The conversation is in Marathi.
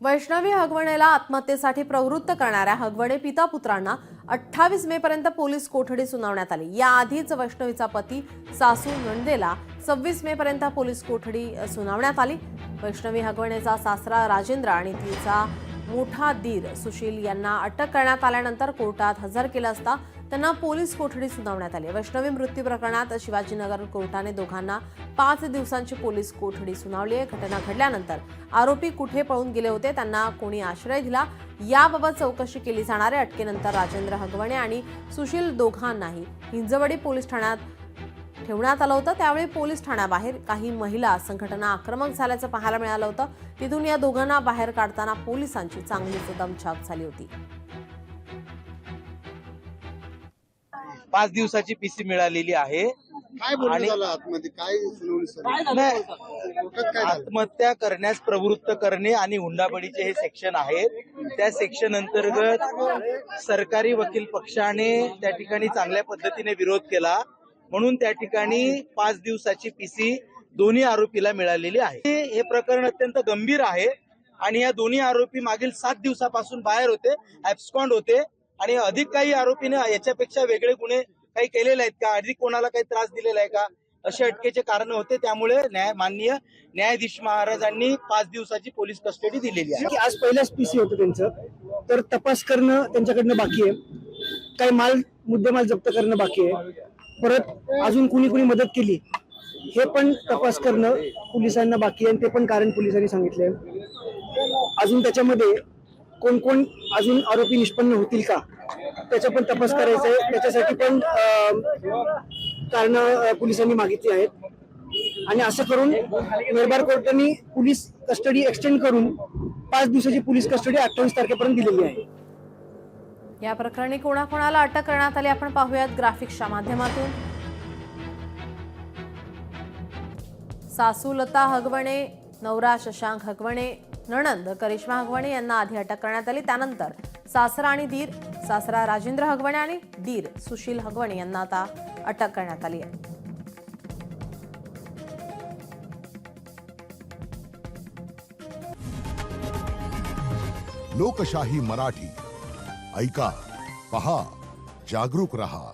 वैष्णवी हगवणेला आत्महत्येसाठी प्रवृत्त करणाऱ्या हगवणे पिता पुत्रांना 28 मे पर्यंत पोलीस कोठडी सुनावण्यात आली। याआधीच वैष्णवीचा पती सासू नंदेला 26 मे पर्यंत पोलीस कोठडी सुनावण्यात आली। वैष्णवी हगवणेचा सासरा राजेंद्र आणि तिचा मोठा दीर सुशील यांना अटक करण्यात आल्यानंतर कोर्टात हजर केलं असता त्यांना पोलीस कोठडी सुनावण्यात आली। वैष्णवी मृत्यू प्रकरणात शिवाजीनगर कोर्टाने दोघांना 5 दिवसांची पोलीस कोठडी सुनावली आहे। घटना घडल्यानंतर आरोपी कुठे पळून गेले होते, त्यांना कोणी आश्रय दिला याबाबत चौकशी केली जाणार आहे। अटकेनंतर राजेंद्र हगवणे आणि सुशील दोघांनाही हिंजवडी पोलीस ठाण्यात ठेवण्यात आलं होतं। त्यावेळी पोलीस ठाण्याबाहेर काही महिला संघटना आक्रमक झाल्याचं पाहायला मिळालं होतं। तिथून या दोघांना बाहेर काढताना पोलिसांची चांगलीच दमछाक झाली होती। 5 दिवसाची पीसी मिळालेली आहे। काय बोलणं झालं आतमध्ये, काय सुनावणी झाली? आत्महत्या करण्यास प्रवृत्त करणे आणि हुंडाबळीचे हे सेक्शन आहेत। त्या सेक्शन अंतर्गत सरकारी वकील पक्षाने त्या ठिकाणी चांगल्या पद्धतीने विरोध केला, म्हणून त्या ठिकाणी 5 दिवसाची पीसी दोन्ही आरोपीला मिळालेली आहे। हे प्रकरण अत्यंत गंभीर आहे आणि या दोन्ही आरोपी मागील 7 दिवसापासून बाहेर होते, ऍब्स्कॉन्ड होते आणि अधिक काही आरोपीने याच्यापेक्षा वेगळे गुन्हे काही केलेले आहेत का, अधिक कोणाला काही त्रास दिलेला आहे का, असे अटकेचे कारण होते। त्यामुळे माननीय न्यायाधीश महाराजांनी 5 दिवसाची पोलीस कस्टडी दिलेली आहे। आज पहिलाच पीसी होतं त्यांचं, तर तपास करणं त्यांच्याकडनं बाकी आहे, काही मुद्देमाल जप्त करणं बाकी आहे, परत अजून कुणी मदत केली हे पण तपास करणं पोलिसांना बाकी आहे, ते पण कारण पोलिसांनी सांगितले। अजून त्याच्यामध्ये कोण कोण अजून आरोपी निष्पन्न होतील का त्याचा पण तपास करायचा आहे, त्याच्यासाठी पण कारण पोलिसांनी मागितली आहेत आणि असं करून निर्भर कोर्टाने पोलीस कस्टडी एक्सटेंड करून 5 दिवसाची पोलीस कस्टडी 28 तारखेपर्यंत दिलेली आहे। या प्रकरणी कोणाकोणाला अटक करण्यात आली आपण पाहूयात ग्राफिक्सच्या माध्यमातून। सासू लता हगवणे, नवरा शशांक हगवणे, नणंद करिश्मा हगवणे यांना आधी अटक करण्यात आली। त्यानंतर सासरा आणि दीर, सासरा राजेंद्र हगवणे आणि दीर सुशील हगवणे यांना आता अटक करण्यात आली आहे। लोकशाही मराठी ऐका, पहा, जागरूक रहा।